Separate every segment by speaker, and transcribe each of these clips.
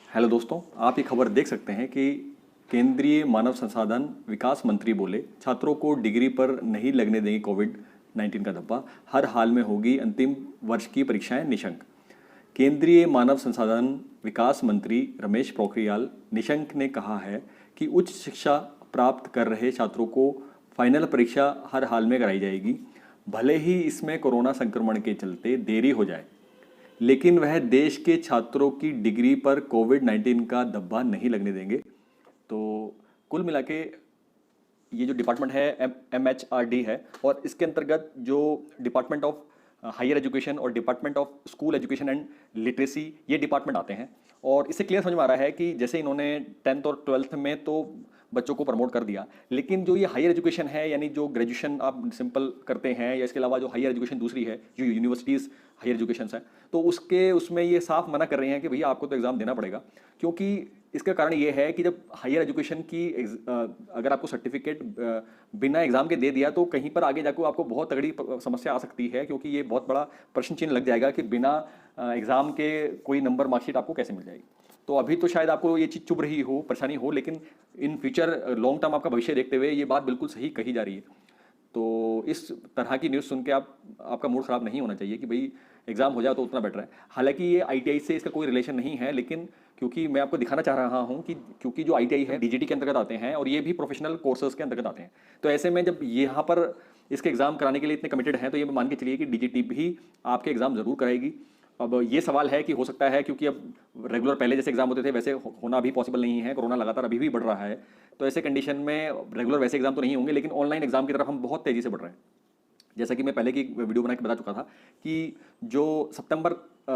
Speaker 1: Hello दोस्तों, आप ये खबर देख सकते हैं कि केंद्रीय मानव संसाधन विकास मंत्री बोले छात्रों को डिग्री पर नहीं लगने देंगे कोविड-19 का धब्बा। हर हाल में होगी अंतिम वर्ष की परीक्षाएं निशंक। केंद्रीय मानव संसाधन विकास मंत्री रमेश पोखरियाल निशंक ने कहा है कि उच्च शिक्षा प्राप्त कर रहे छात्रों को फाइनल परीक्षा हर हाल में कराई जाएगी, भले ही इसमें कोरोना संक्रमण के चलते देरी हो जाए, लेकिन वह देश के छात्रों की डिग्री पर कोविड-19 का धब्बा नहीं लगने देंगे। तो कुल मिला के ये जो डिपार्टमेंट है MHRD है, और इसके अंतर्गत जो डिपार्टमेंट ऑफ हायर एजुकेशन और department of school education and literacy, ये डिपार्टमेंट आते हैं। और इससे क्लियर समझ में आ रहा है कि जैसे इन्होंने 10th और 12th में तो बच्चों को प्रमोट कर दिया, लेकिन जो ये हायर एजुकेशन है, यानी जो ग्रेजुएशन आप सिंपल करते हैं या इसके अलावा जो हायर एजुकेशन दूसरी है, जो यूनिवर्सिटीज़ हायर एजुकेशन है, तो उसमें ये साफ मना कर रहे हैं कि भैया आपको तो एग्ज़ाम देना पड़ेगा। क्योंकि इसका कारण ये है कि जब हायर एजुकेशन की अगर आपको सर्टिफिकेट बिना एग्ज़ाम के दे दिया तो कहीं पर आगे जाकर आपको बहुत तगड़ी समस्या आ सकती है, क्योंकि ये बहुत बड़ा प्रश्न चिन्ह लग जाएगा कि बिना एग्ज़ाम के कोई नंबर मार्कशीट आपको कैसे मिल जाएगी। तो अभी तो शायद आपको ये चीज़ चुभ रही हो, परेशानी हो, लेकिन इन फ्यूचर लॉन्ग टर्म आपका भविष्य देखते हुए ये बात बिल्कुल सही कही जा रही है। तो इस तरह की न्यूज़ सुन के आपका मूड ख़राब नहीं होना चाहिए कि भाई एग्ज़ाम हो जाए तो उतना बेटर है। हालांकि ये ITI से इसका कोई रिलेशन नहीं है, लेकिन क्योंकि मैं आपको दिखाना चाह रहा हूँ कि क्योंकि जो ITI है DGT के अंतर्गत आते हैं और ये भी प्रोफेशनल कोर्सेज के अंतर्गत आते हैं, तो ऐसे में जब यहाँ पर इसके एग्ज़ाम कराने के लिए इतने कमिटेड हैं, तो ये मान के चलिए कि DGT भी आपके एग्ज़ाम ज़रूर कराएगी। अब ये सवाल है कि हो सकता है, क्योंकि अब रेगुलर पहले जैसे एग्जाम होते थे वैसे होना भी पॉसिबल नहीं है, कोरोना लगातार अभी भी बढ़ रहा है, तो ऐसे कंडीशन में रेगुलर वैसे एग्जाम तो नहीं होंगे, लेकिन ऑनलाइन एग्जाम की तरफ हम बहुत तेज़ी से बढ़ रहे हैं। जैसा कि मैं पहले की वीडियो बना के बता चुका था कि जो सितंबर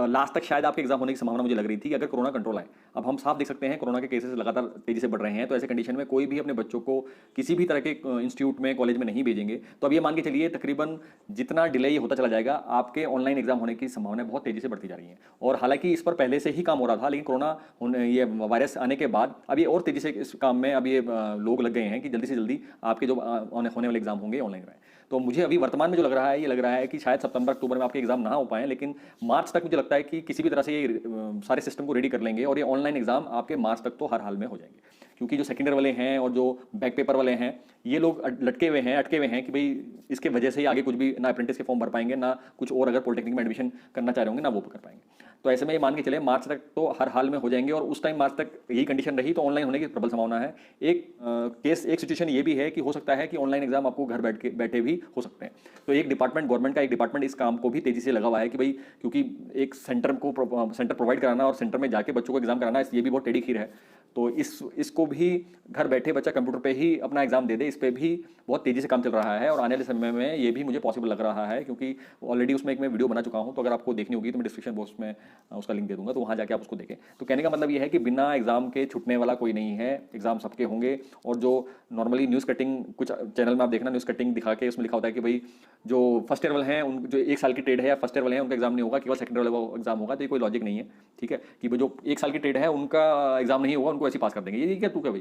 Speaker 1: लास्ट तक शायद आपके एग्जाम होने की संभावना मुझे लग रही थी कि अगर कोरोना कंट्रोल आए। अब हम साफ देख सकते हैं कोरोना के केसेस लगातार तेजी से बढ़ रहे हैं, तो ऐसे कंडीशन में कोई भी अपने बच्चों को किसी भी तरह के इंस्टीट्यूट में, कॉलेज में नहीं भेजेंगे। तो अब ये मान के चलिए तकरीबन जितना डिले होता चला जाएगा, आपके ऑनलाइन एग्जाम होने की संभावना बहुत तेजी से बढ़ती जा रही है। और हालांकि इस पर पहले से ही काम हो रहा था, लेकिन कोरोना ये वायरस आने के बाद अब ये और तेजी से इस काम में अब ये लोग लग गए हैं कि जल्दी से जल्दी आपके जो होने वाले एग्जाम होंगे ऑनलाइन कराएं। तो मुझे अभी वर्तमान में जो लग रहा है, ये लग रहा है कि शायद सितंबर अक्टूबर में आपके एग्जाम ना हो पाए, लेकिन मार्च तक मुझे लगता है कि किसी भी तरह से ये सारे सिस्टम को रेडी कर लेंगे और ये ऑनलाइन एग्जाम आपके मार्च तक तो हर हाल में हो जाएंगे। क्योंकि जो सेकेंड ईयर वाले हैं और जो बैक पेपर वाले हैं, ये लोग अटके हुए हैं कि भाई इसके वजह से ही आगे कुछ भी ना अप्रेंटिस के फॉर्म भर पाएंगे, ना कुछ और अगर पॉलिटेक्निक में एडमिशन करना चाह रहे होंगे ना वो कर पाएंगे। तो ऐसे में ये मान के चले मार्च तक तो हर हाल में हो जाएंगे, और उस टाइम मार्च तक यही कंडीशन रही तो ऑनलाइन होने की प्रबल संभावना है। एक सिचुएशन ये भी है कि हो सकता है कि ऑनलाइन एग्जाम आपको घर बैठे भी हो सकते हैं। तो एक डिपार्टमेंट, गवर्नमेंट का एक डिपार्टमेंट इस काम को भी तेजी से लगा हुआ है कि भाई, क्योंकि एक सेंटर प्रोवाइड कराना और सेंटर में जाके बच्चों को एग्जाम कराना, ये भी बहुत टेढ़ी खीर है। तो इसको भी घर बैठे बच्चा कंप्यूटर पे ही अपना एग्जाम दे दे, इस पे भी बहुत तेजी से काम चल रहा है, और आने वाले समय में ये भी मुझे पॉसिबल लग रहा है, क्योंकि ऑलरेडी उसमें एक मैं वीडियो बना चुका हूं। तो अगर आपको देखनी होगी तो मैं डिस्क्रिप्शन बॉक्स में उसका लिंक दे दूंगा, तो वहां जाके आप उसको देखें। तो कहने का मतलब ये है कि बिना एग्जाम के छूटने वाला कोई नहीं है, एग्जाम सबके होंगे। और जो नॉर्मली न्यूज़ कटिंग कुछ चैनल में आप देखना, न्यूज़ कटिंग दिखा के उसमें लिखा होता है कि भाई जो फर्स्ट ईयर वाले हैं, उन जो 1 साल की ट्रेड है या फर्स्ट ईयर वाले हैं उनका एग्जाम नहीं होगा, केवल सेकंड ईयर वाले का एग्जाम होगा। तो ये कोई लॉजिक नहीं है, ठीक है, कि जो 1 साल की ट्रेड है उनका एग्जाम नहीं होगा, उनको ऐसे पास कर देंगे। ये क्या तू क्या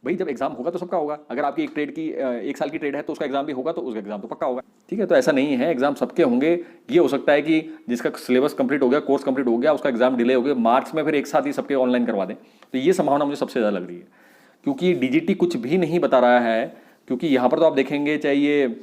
Speaker 1: भाई जब एग्जाम होगा तो सबका होगा। अगर आपकी एक ट्रेड की 1 साल की ट्रेड है तो उसका एग्जाम भी होगा, तो उसका एग्जाम तो पक्का होगा, ठीक है। तो ऐसा नहीं है, एग्जाम सबके होंगे। ये हो सकता है कि जिसका सिलेबस कंप्लीट हो गया, कोर्स कंप्लीट हो गया, उसका एग्जाम डिले हो गया, मार्च में फिर एक साथ ही सबके ऑनलाइन करवा दें। तो ये संभावना मुझे सबसे ज़्यादा लग रही है, क्योंकि DGT कुछ भी नहीं बता रहा है। क्योंकि यहाँ पर तो आप देखेंगे, चाहे ये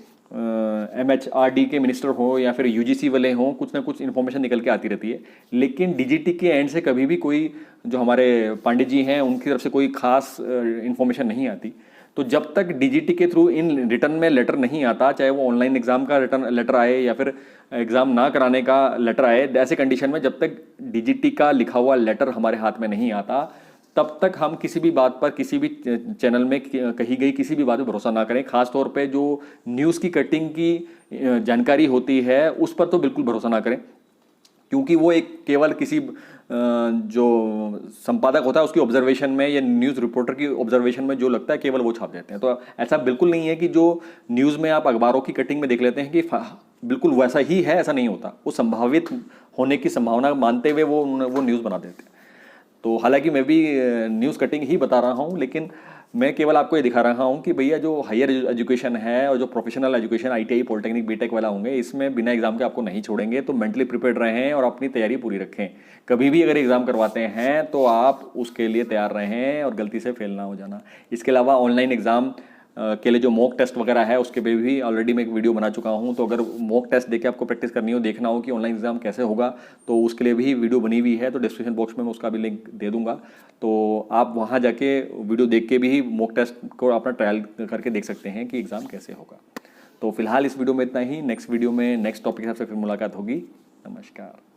Speaker 1: MHRD के मिनिस्टर हो या फिर UGC वाले हों, कुछ ना कुछ इन्फॉर्मेशन निकल के आती रहती है, लेकिन DGT के एंड से कभी भी कोई, जो हमारे पांडे जी हैं उनकी तरफ से कोई खास इन्फॉर्मेशन नहीं आती। तो जब तक DGT के थ्रू इन रिटर्न में लेटर नहीं आता, चाहे वो ऑनलाइन एग्जाम का रिटर्न लेटर आए या फिर एग्जाम ना कराने का लेटर आए, ऐसे कंडीशन में जब तक DGT का लिखा हुआ लेटर हमारे हाथ में नहीं आता, तब तक हम किसी भी बात पर, किसी भी चैनल में कही गई किसी भी बात पर भरोसा ना करें। खास तौर पे जो न्यूज़ की कटिंग की जानकारी होती है उस पर तो बिल्कुल भरोसा ना करें, क्योंकि वो एक केवल किसी जो संपादक होता है उसकी ऑब्जर्वेशन में या न्यूज़ रिपोर्टर की ऑब्जर्वेशन में जो लगता है केवल वो छाप देते हैं। तो ऐसा बिल्कुल नहीं है कि जो न्यूज़ में आप अखबारों की कटिंग में देख लेते हैं कि बिल्कुल वैसा ही है, ऐसा नहीं होता। वो संभावित होने की संभावना मानते हुए वो न्यूज़ बना देते हैं। तो हालांकि मैं भी न्यूज़ कटिंग ही बता रहा हूँ, लेकिन मैं केवल आपको ये दिखा रहा हूँ कि भैया जो हायर एजुकेशन है और जो professional education ITI polytechnic BTech वाला होंगे, इसमें बिना एग्जाम के आपको नहीं छोड़ेंगे। तो मेंटली प्रिपेयर्ड रहें और अपनी तैयारी पूरी रखें। कभी भी अगर एग्जाम करवाते हैं तो आप उसके लिए तैयार रहें और गलती से फेल ना हो जाना। इसके अलावा ऑनलाइन एग्जाम के लिए जो मॉक टेस्ट वगैरह है उसके पे भी ऑलरेडी मैं एक वीडियो बना चुका हूँ। तो अगर मॉक टेस्ट देके आपको प्रैक्टिस करनी हो, देखना हो कि ऑनलाइन एग्जाम कैसे होगा, तो उसके लिए भी वीडियो बनी हुई है। तो डिस्क्रिप्शन बॉक्स में मैं उसका भी लिंक दे दूंगा। तो आप वहाँ जाके वीडियो देख के भी मॉक टेस्ट को अपना ट्रायल करके देख सकते हैं कि एग्ज़ाम कैसे होगा। तो फिलहाल इस वीडियो में इतना ही। नेक्स्ट वीडियो में नेक्स्ट टॉपिक के साथ फिर मुलाकात होगी। नमस्कार।